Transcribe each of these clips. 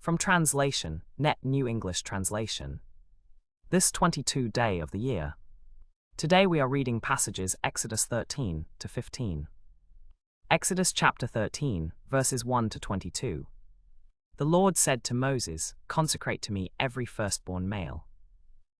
From translation, Net New English Translation. This 22nd day of the year. Today we are reading passages Exodus 13 to 15. Exodus chapter 13, verses 1 to 22. The Lord said to Moses, "Consecrate to me every firstborn male.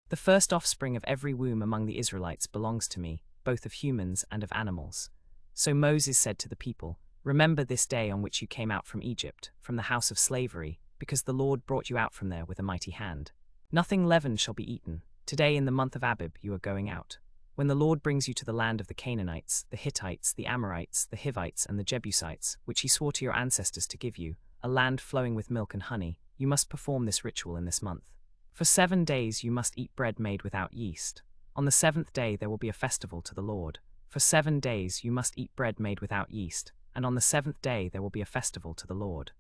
The first offspring of every womb among the Israelites belongs to me, both of humans and of animals." So Moses said to the people, "Remember this day on which you came out from Egypt, from the house of slavery, because the Lord brought you out from there with a mighty hand. Nothing leavened shall be eaten. Today in the month of Abib you are going out. When the Lord brings you to the land of the Canaanites, the Hittites, the Amorites, the Hivites, and the Jebusites, which he swore to your ancestors to give you, a land flowing with milk and honey, you must perform this ritual in this month. For 7 days you must eat bread made without yeast. On the 7th day there will be a festival to the Lord. For 7 days you must eat bread made without yeast, and on the 7th day there will be a festival to the Lord.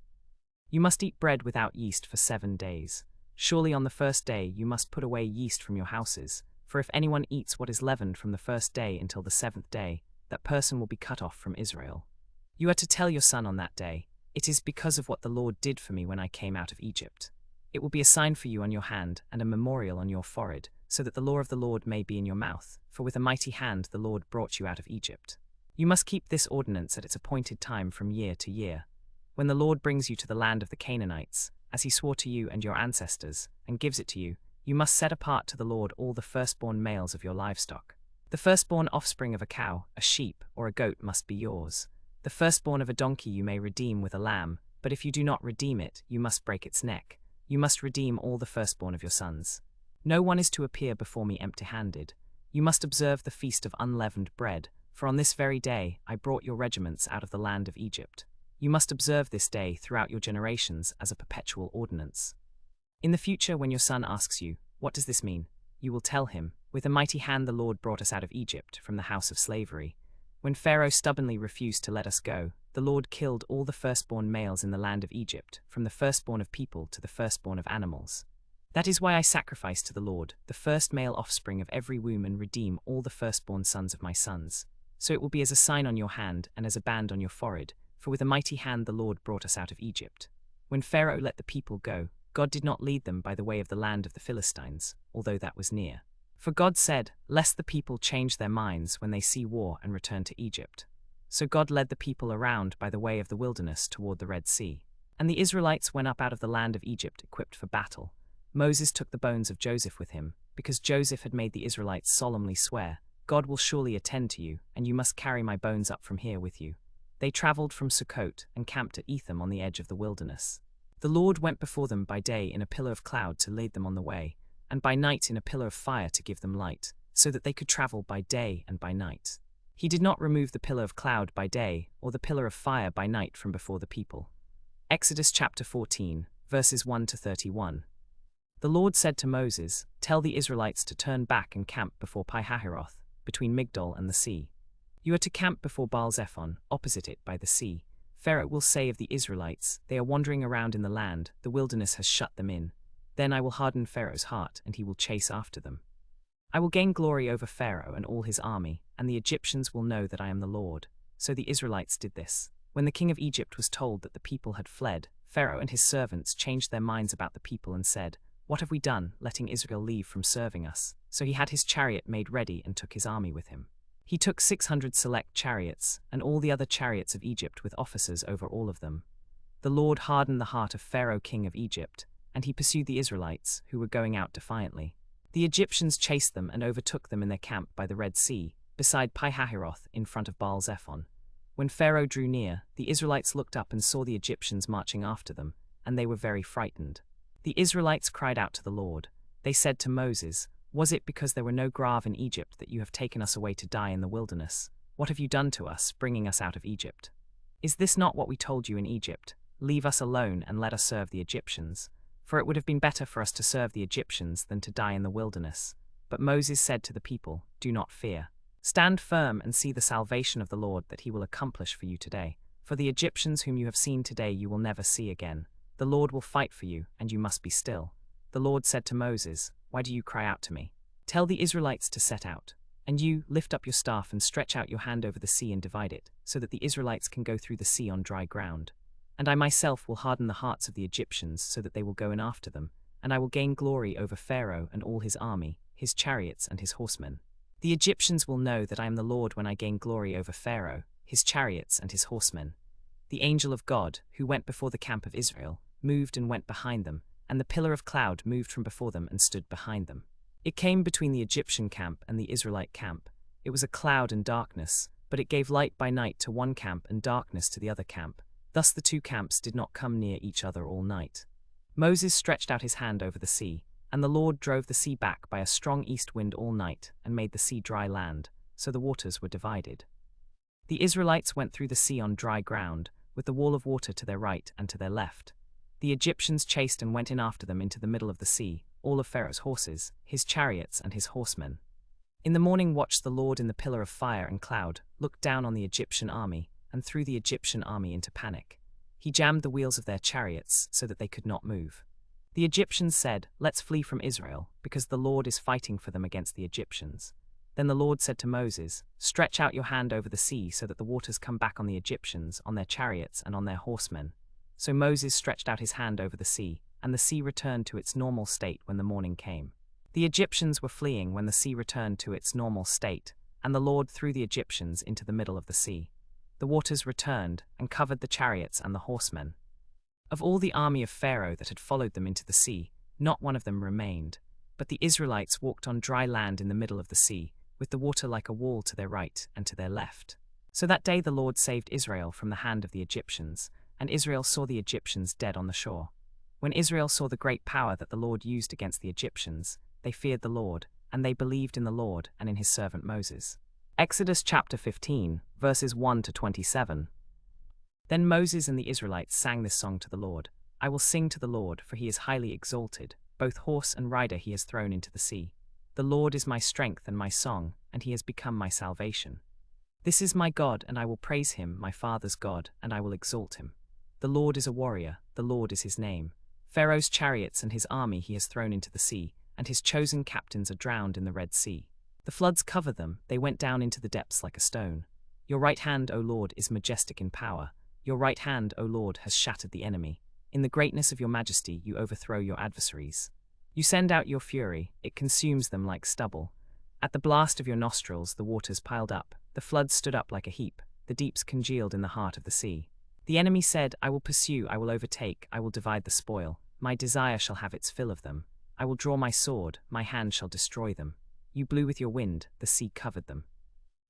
You must eat bread without yeast for 7 days. Surely on the first day you must put away yeast from your houses, for if anyone eats what is leavened from the first day until the 7th day, that person will be cut off from Israel. You are to tell your son on that day, 'It is because of what the Lord did for me when I came out of Egypt.' It will be a sign for you on your hand and a memorial on your forehead, so that the law of the Lord may be in your mouth, for with a mighty hand the Lord brought you out of Egypt. You must keep this ordinance at its appointed time from year to year. When the Lord brings you to the land of the Canaanites, as he swore to you and your ancestors, and gives it to you, you must set apart to the Lord all the firstborn males of your livestock. The firstborn offspring of a cow, a sheep, or a goat must be yours. The firstborn of a donkey you may redeem with a lamb, but if you do not redeem it, you must break its neck. You must redeem all the firstborn of your sons. No one is to appear before me empty-handed. You must observe the feast of unleavened bread, for on this very day I brought your regiments out of the land of Egypt. You must observe this day throughout your generations as a perpetual ordinance. In the future, when your son asks you, 'What does this mean?' you will tell him, 'With a mighty hand the Lord brought us out of Egypt, from the house of slavery. When Pharaoh stubbornly refused to let us go, the Lord killed all the firstborn males in the land of Egypt, from the firstborn of people to the firstborn of animals. That is why I sacrifice to the Lord the first male offspring of every womb and redeem all the firstborn sons of my sons. So it will be as a sign on your hand and as a band on your forehead, for with a mighty hand the Lord brought us out of Egypt.' When Pharaoh let the people go, God did not lead them by the way of the land of the Philistines, although that was near. For God said, 'Lest the people change their minds when they see war and return to Egypt.' So God led the people around by the way of the wilderness toward the Red Sea. And the Israelites went up out of the land of Egypt equipped for battle. Moses took the bones of Joseph with him, because Joseph had made the Israelites solemnly swear, 'God will surely attend to you, and you must carry my bones up from here with you.' They traveled from Sukkot and camped at Etham on the edge of the wilderness. The Lord went before them by day in a pillar of cloud to lead them on the way, and by night in a pillar of fire to give them light, so that they could travel by day and by night. He did not remove the pillar of cloud by day or the pillar of fire by night from before the people. Exodus chapter 14, verses 1 to 31. The Lord said to Moses, "Tell the Israelites to turn back and camp before Pi-hahiroth, between Migdol and the sea. You are to camp before Baal-zephon, opposite it by the sea. Pharaoh will say of the Israelites, 'They are wandering around in the land, the wilderness has shut them in.' Then I will harden Pharaoh's heart, and he will chase after them. I will gain glory over Pharaoh and all his army, and the Egyptians will know that I am the Lord." So the Israelites did this. When the king of Egypt was told that the people had fled, Pharaoh and his servants changed their minds about the people and said, "What have we done, letting Israel leave from serving us?" So he had his chariot made ready and took his army with him. He took 600 select chariots, and all the other chariots of Egypt with officers over all of them. The Lord hardened the heart of Pharaoh king of Egypt, and he pursued the Israelites, who were going out defiantly. The Egyptians chased them and overtook them in their camp by the Red Sea, beside Pi-hahiroth in front of Baal-zephon. When Pharaoh drew near, the Israelites looked up and saw the Egyptians marching after them, and they were very frightened. The Israelites cried out to the Lord. They said to Moses, "Was it because there were no grave in Egypt that you have taken us away to die in the wilderness? What have you done to us, bringing us out of Egypt? Is this not what we told you in Egypt? Leave us alone and let us serve the Egyptians. For it would have been better for us to serve the Egyptians than to die in the wilderness." But Moses said to the people, "Do not fear. Stand firm and see the salvation of the Lord that he will accomplish for you today. For the Egyptians whom you have seen today you will never see again. The Lord will fight for you, and you must be still." The Lord said to Moses, "Why do you cry out to me? Tell the Israelites to set out. And you, lift up your staff and stretch out your hand over the sea and divide it, so that the Israelites can go through the sea on dry ground." And I myself will harden the hearts of the Egyptians so that they will go in after them, and I will gain glory over Pharaoh and all his army, his chariots and his horsemen. The Egyptians will know that I am the Lord when I gain glory over Pharaoh, his chariots and his horsemen. The angel of God, who went before the camp of Israel, moved and went behind them, and the pillar of cloud moved from before them and stood behind them. It came between the Egyptian camp and the Israelite camp. It was a cloud and darkness, but it gave light by night to one camp and darkness to the other camp. Thus the two camps did not come near each other all night. Moses stretched out his hand over the sea, and the Lord drove the sea back by a strong east wind all night and made the sea dry land, so the waters were divided. The Israelites went through the sea on dry ground, with the wall of water to their right and to their left. The Egyptians chased and went in after them into the middle of the sea, all of Pharaoh's horses, his chariots and his horsemen. In the morning watched the Lord in the pillar of fire and cloud, looked down on the Egyptian army, and threw the Egyptian army into panic. He jammed the wheels of their chariots so that they could not move. The Egyptians said, "Let's flee from Israel, because the Lord is fighting for them against the Egyptians." Then the Lord said to Moses, "Stretch out your hand over the sea so that the waters come back on the Egyptians, on their chariots and on their horsemen." So Moses stretched out his hand over the sea, and the sea returned to its normal state when the morning came. The Egyptians were fleeing when the sea returned to its normal state, and the Lord threw the Egyptians into the middle of the sea. The waters returned and covered the chariots and the horsemen. Of all the army of Pharaoh that had followed them into the sea, not one of them remained, but the Israelites walked on dry land in the middle of the sea, with the water like a wall to their right and to their left. So that day the Lord saved Israel from the hand of the Egyptians, and Israel saw the Egyptians dead on the shore. When Israel saw the great power that the Lord used against the Egyptians, they feared the Lord, and they believed in the Lord and in his servant Moses. Exodus chapter 15, verses 1 to 27. Then Moses and the Israelites sang this song to the Lord. "I will sing to the Lord, for he is highly exalted. Both horse and rider he has thrown into the sea. The Lord is my strength and my song, and he has become my salvation. This is my God, and I will praise him, my father's God, and I will exalt him. The Lord is a warrior, the Lord is his name. Pharaoh's chariots and his army he has thrown into the sea, and his chosen captains are drowned in the Red Sea. The floods cover them, they went down into the depths like a stone. Your right hand, O Lord, is majestic in power. Your right hand, O Lord, has shattered the enemy. In the greatness of your majesty you overthrow your adversaries. You send out your fury, it consumes them like stubble. At the blast of your nostrils the waters piled up, the floods stood up like a heap, the deeps congealed in the heart of the sea. The enemy said, I will pursue, I will overtake, I will divide the spoil. My desire shall have its fill of them. I will draw my sword, my hand shall destroy them. You blew with your wind, the sea covered them.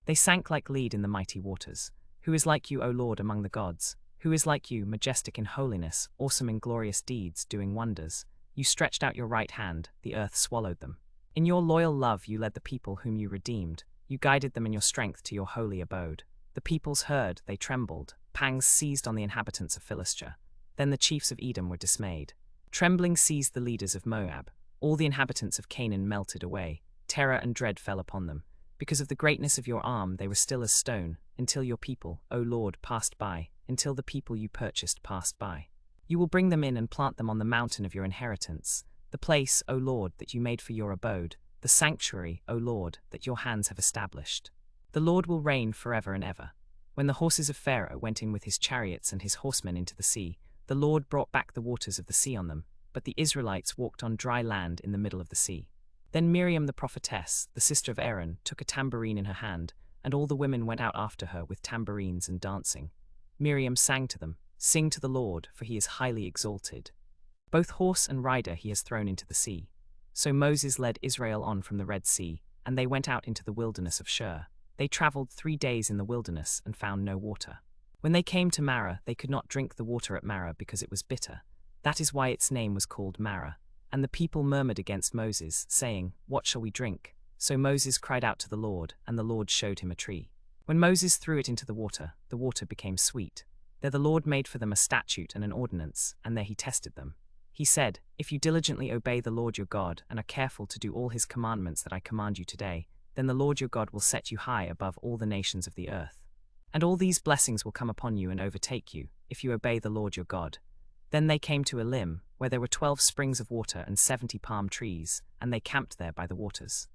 They sank like lead in the mighty waters. Who is like you, O Lord, among the gods? Who is like you, majestic in holiness, awesome in glorious deeds, doing wonders? You stretched out your right hand, the earth swallowed them. In your loyal love you led the people whom you redeemed. You guided them in your strength to your holy abode. The peoples heard, they trembled. Pangs seized on the inhabitants of Philistia. Then the chiefs of Edom were dismayed. Trembling seized the leaders of Moab. All the inhabitants of Canaan melted away. Terror and dread fell upon them. Because of the greatness of your arm they were still as stone, until your people, O Lord, passed by, until the people you purchased passed by. You will bring them in and plant them on the mountain of your inheritance, the place, O Lord, that you made for your abode, the sanctuary, O Lord, that your hands have established. The Lord will reign forever and ever. When the horses of Pharaoh went in with his chariots and his horsemen into the sea, the Lord brought back the waters of the sea on them, but the Israelites walked on dry land in the middle of the sea. Then Miriam the prophetess, the sister of Aaron, took a tambourine in her hand, and all the women went out after her with tambourines and dancing. Miriam sang to them, Sing to the Lord, for he is highly exalted. Both horse and rider he has thrown into the sea. So Moses led Israel on from the Red Sea, and they went out into the wilderness of Shur. They traveled 3 days in the wilderness and found no water. When they came to Marah, they could not drink the water at Marah because it was bitter. That is why its name was called Marah. And the people murmured against Moses, saying, What shall we drink? So Moses cried out to the Lord, and the Lord showed him a tree. When Moses threw it into the water became sweet. There the Lord made for them a statute and an ordinance, and there he tested them. He said, If you diligently obey the Lord your God, and are careful to do all his commandments that I command you today, then the Lord your God will set you high above all the nations of the earth. And all these blessings will come upon you and overtake you, if you obey the Lord your God. Then they came to Elim, where there were 12 springs of water and 70 palm trees, and they camped there by the waters.